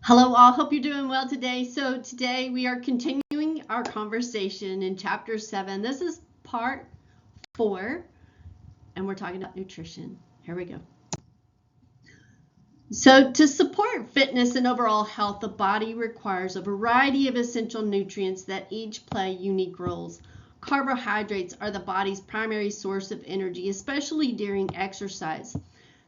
Hello all, hope you're doing well today. So today we are continuing our conversation in chapter 7. This is part 4 and we're talking about nutrition. Here we go. So to support fitness and overall health, the body requires a variety of essential nutrients that each play unique roles. Carbohydrates are the body's primary source of energy, especially during exercise.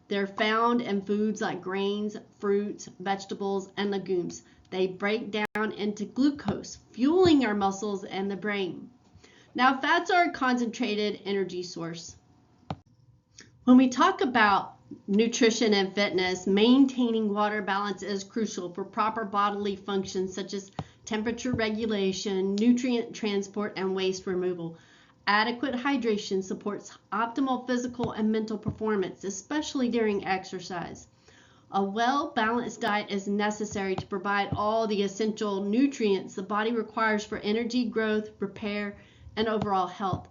They're found in foods like grains, fruits, vegetables, and legumes. They break down into glucose, fueling our muscles and the brain. Now, fats are a concentrated energy source. When we talk about nutrition and fitness, maintaining water balance is crucial for proper bodily functions such as temperature regulation, nutrient transport, and waste removal. Adequate hydration supports optimal physical and mental performance, especially during exercise. A well-balanced diet is necessary to provide all the essential nutrients the body requires for energy, growth, repair, and overall health.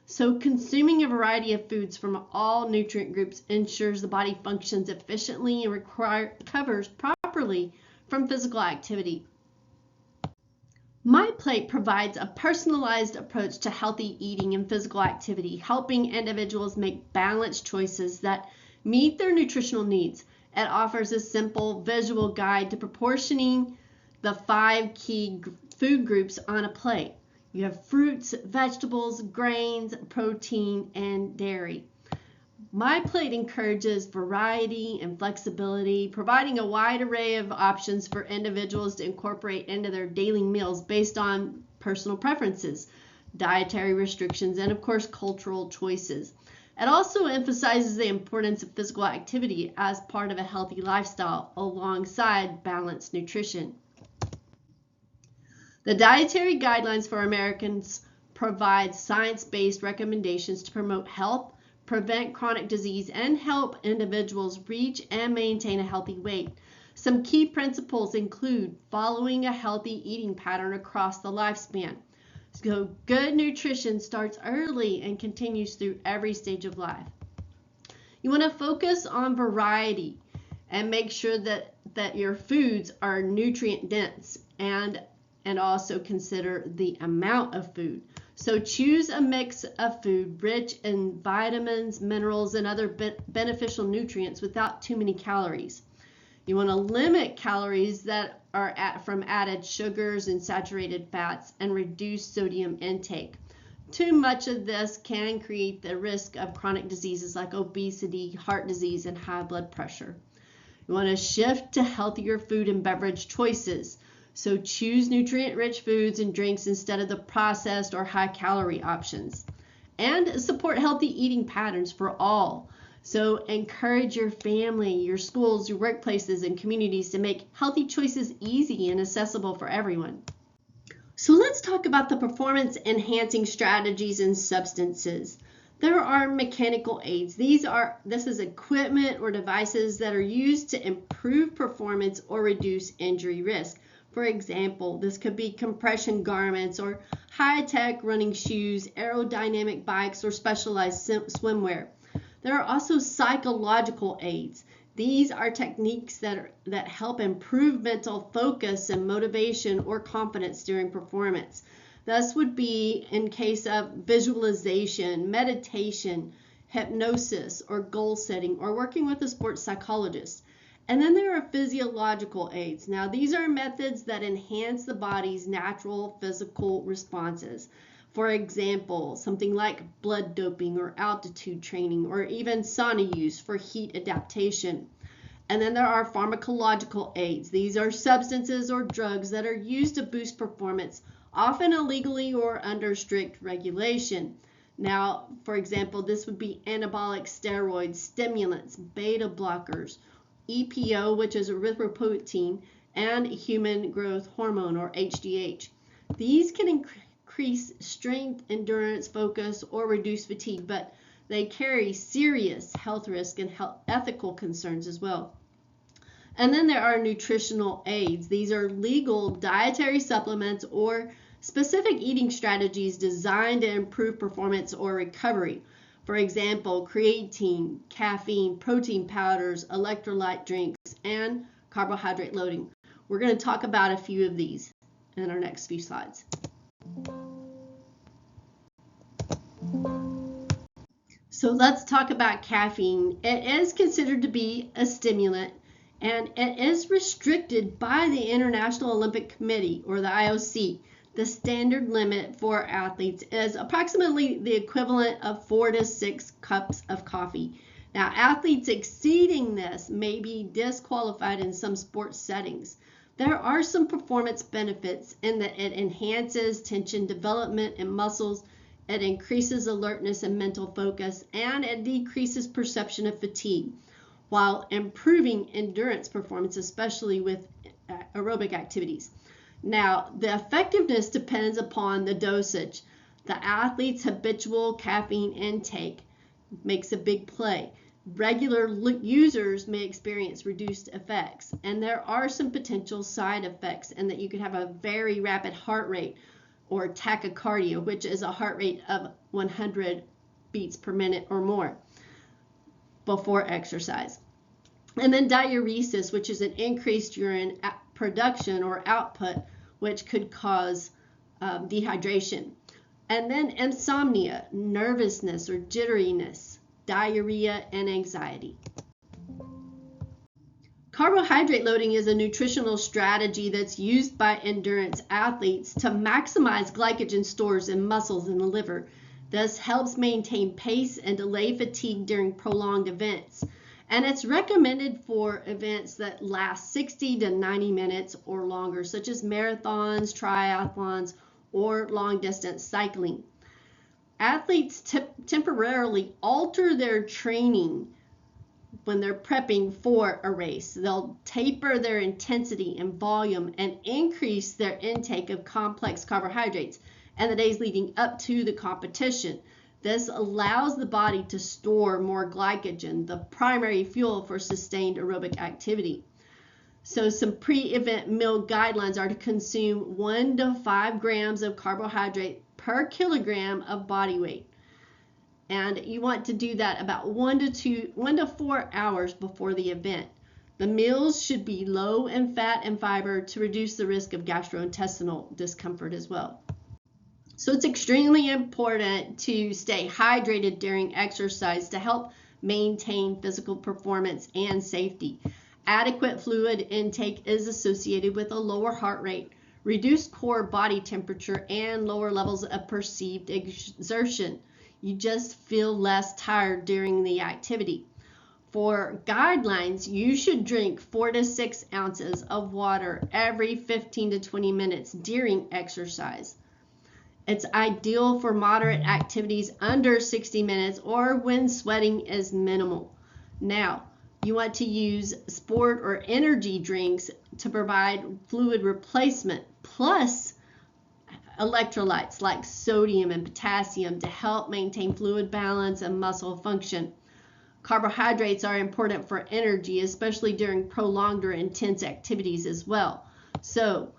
So consuming a variety of foods from all nutrient groups ensures the body functions efficiently and recovers properly from physical activity. MyPlate provides a personalized approach to healthy eating and physical activity, helping individuals make balanced choices that meet their nutritional needs. It offers a simple visual guide to proportioning the 5 key food groups on a plate. You have fruits, vegetables, grains, protein, and dairy. MyPlate encourages variety and flexibility, providing a wide array of options for individuals to incorporate into their daily meals based on personal preferences, dietary restrictions, and of course, cultural choices. It also emphasizes the importance of physical activity as part of a healthy lifestyle alongside balanced nutrition. The Dietary Guidelines for Americans provide science-based recommendations to promote health, prevent chronic disease, and help individuals reach and maintain a healthy weight. Some key principles include following a healthy eating pattern across the lifespan. So good nutrition starts early and continues through every stage of life. You want to focus on variety and make sure that your foods are nutrient dense and also consider the amount of food. So choose a mix of food rich in vitamins, minerals, and other beneficial nutrients without too many calories. You want to limit calories that are from added sugars and saturated fats and reduce sodium intake. Too much of this can create the risk of chronic diseases like obesity, heart disease, and high blood pressure. You want to shift to healthier food and beverage choices. So choose nutrient-rich foods and drinks instead of the processed or high-calorie options. And support healthy eating patterns for all. So encourage your family, your schools, your workplaces, and communities to make healthy choices easy and accessible for everyone. So let's talk about the performance-enhancing strategies and substances. There are mechanical aids. This is equipment or devices that are used to improve performance or reduce injury risk. For example, this could be compression garments or high-tech running shoes, aerodynamic bikes, or specialized swimwear. There are also psychological aids. These are techniques that help improve mental focus and motivation or confidence during performance. This would be in case of visualization, meditation, hypnosis, or goal setting, or working with a sports psychologist. And then there are physiological aids. Now, these are methods that enhance the body's natural physical responses. For example, something like blood doping or altitude training, or even sauna use for heat adaptation. And then there are pharmacological aids. These are substances or drugs that are used to boost performance, often illegally or under strict regulation. Now, for example, this would be anabolic steroids, stimulants, beta blockers, EPO, which is erythropoietin, and human growth hormone, or HGH. These can increase strength, endurance, focus, or reduce fatigue, but they carry serious health risk and ethical concerns as well. And then there are nutritional aids. These are legal dietary supplements or specific eating strategies designed to improve performance or recovery. For example, creatine, caffeine, protein powders, electrolyte drinks, and carbohydrate loading. We're going to talk about a few of these in our next few slides. So let's talk about caffeine. It is considered to be a stimulant, and it is restricted by the International Olympic Committee, or the IOC. The standard limit for athletes is approximately the equivalent of 4 to 6 cups of coffee. Now, athletes exceeding this may be disqualified in some sports settings. There are some performance benefits in that it enhances tension development in muscles, it increases alertness and mental focus, and it decreases perception of fatigue, while improving endurance performance, especially with aerobic activities. Now, the effectiveness depends upon the dosage. The athlete's habitual caffeine intake makes a big play. Regular users may experience reduced effects, and there are some potential side effects in that you could have a very rapid heart rate, or tachycardia, which is a heart rate of 100 beats per minute or more before exercise. And then diuresis, which is an increased urine production or output, which could cause dehydration. And then insomnia, nervousness or jitteriness, diarrhea, and anxiety. Carbohydrate loading is a nutritional strategy that's used by endurance athletes to maximize glycogen stores in muscles in the liver. This helps maintain pace and delay fatigue during prolonged events. And it's recommended for events that last 60 to 90 minutes or longer, such as marathons, triathlons, or long-distance cycling. Athletes temporarily alter their training when they're prepping for a race. They'll taper their intensity and volume and increase their intake of complex carbohydrates in the days leading up to the competition. This allows the body to store more glycogen, the primary fuel for sustained aerobic activity. So some pre-event meal guidelines are to consume 1 to 5 grams of carbohydrate per kilogram of body weight. And you want to do that about 1 to 4 hours before the event. The meals should be low in fat and fiber to reduce the risk of gastrointestinal discomfort as well. So it's extremely important to stay hydrated during exercise to help maintain physical performance and safety. Adequate fluid intake is associated with a lower heart rate, reduced core body temperature, and lower levels of perceived exertion. You just feel less tired during the activity. For guidelines, you should drink 4 to 6 ounces of water every 15 to 20 minutes during exercise. It's ideal for moderate activities under 60 minutes or when sweating is minimal. Now, you want to use sport or energy drinks to provide fluid replacement, plus electrolytes like sodium and potassium to help maintain fluid balance and muscle function. Carbohydrates are important for energy, especially during prolonged or intense activities as well. So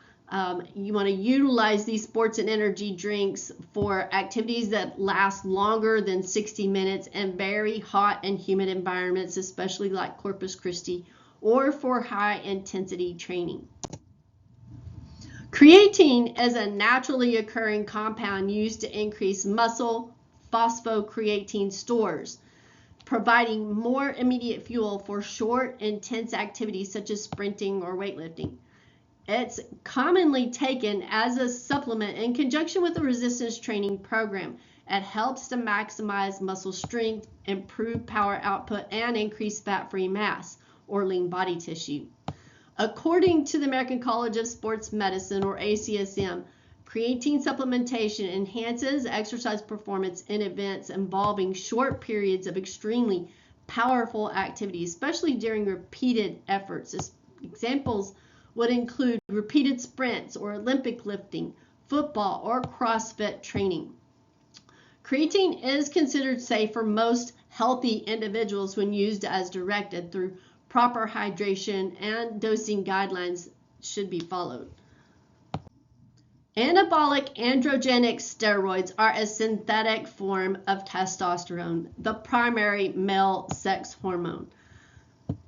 you want to utilize these sports and energy drinks for activities that last longer than 60 minutes in very hot and humid environments, especially like Corpus Christi, or for high intensity training. Creatine is a naturally occurring compound used to increase muscle phosphocreatine stores, providing more immediate fuel for short, intense activities such as sprinting or weightlifting. It's commonly taken as a supplement in conjunction with a resistance training program. It helps to maximize muscle strength, improve power output, and increase fat-free mass or lean body tissue. According to the American College of Sports Medicine, or ACSM, creatine supplementation enhances exercise performance in events involving short periods of extremely powerful activity, especially during repeated efforts. Examples would include repeated sprints or Olympic lifting, football, or CrossFit training. Creatine is considered safe for most healthy individuals when used as directed. Through proper hydration and dosing guidelines should be followed. Anabolic androgenic steroids are a synthetic form of testosterone, the primary male sex hormone.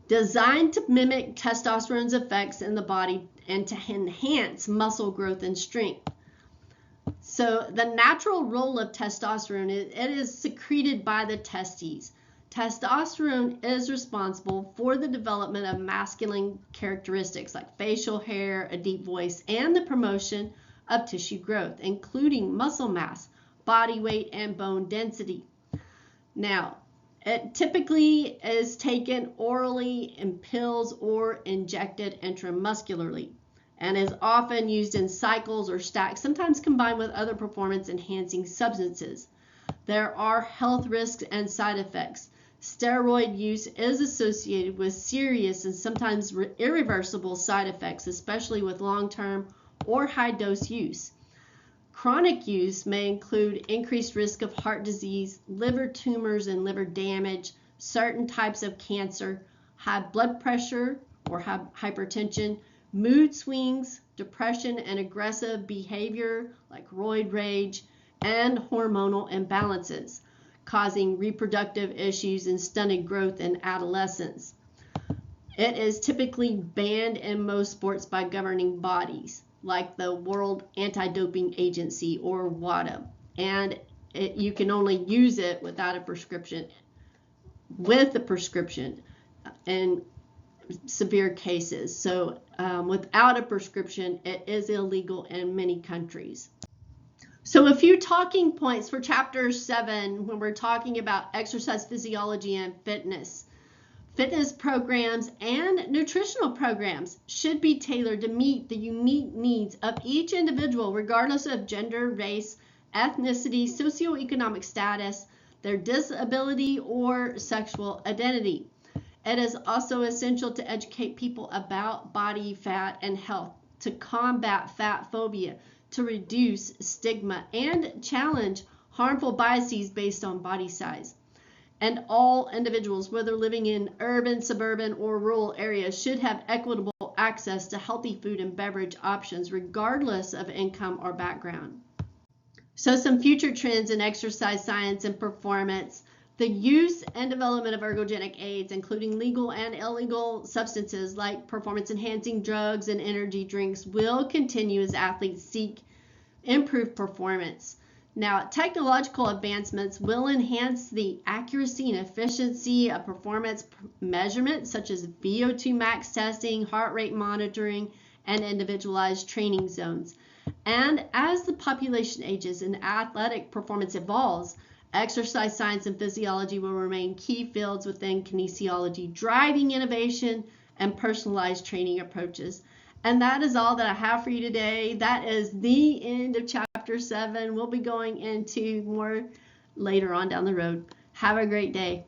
designed to mimic testosterone's effects in the body and to enhance muscle growth and strength. So the natural role of testosterone, it is secreted by the testes. Testosterone is responsible for the development of masculine characteristics like facial hair, a deep voice, and the promotion of tissue growth, including muscle mass, body weight, and bone density. Now, it typically is taken orally in pills or injected intramuscularly, and is often used in cycles or stacks, sometimes combined with other performance-enhancing substances. There are health risks and side effects. Steroid use is associated with serious and sometimes irreversible side effects, especially with long-term or high-dose use. Chronic use may include increased risk of heart disease, liver tumors and liver damage, certain types of cancer, high blood pressure or hypertension, mood swings, depression and aggressive behavior like roid rage, and hormonal imbalances, causing reproductive issues and stunted growth in adolescence. It is typically banned in most sports by governing bodies like the World Anti-Doping Agency or WADA, and you can only use it without a prescription, with a prescription in severe cases. So without a prescription, it is illegal in many countries. So a few talking points for chapter 7 when we're talking about exercise physiology and fitness. Fitness programs and nutritional programs should be tailored to meet the unique needs of each individual, regardless of gender, race, ethnicity, socioeconomic status, their disability, or sexual identity. It is also essential to educate people about body fat and health, to combat fat phobia, to reduce stigma, and challenge harmful biases based on body size. And all individuals, whether living in urban, suburban, or rural areas, should have equitable access to healthy food and beverage options, regardless of income or background. So some future trends in exercise science and performance. The use and development of ergogenic aids, including legal and illegal substances like performance-enhancing drugs and energy drinks, will continue as athletes seek improved performance. Now, technological advancements will enhance the accuracy and efficiency of performance measurements, such as VO2 max testing, heart rate monitoring, and individualized training zones. And as the population ages and athletic performance evolves, exercise science and physiology will remain key fields within kinesiology, driving innovation and personalized training approaches. And that is all that I have for you today. That is the end of chapter 7. We'll be going into more later on down the road. Have a great day.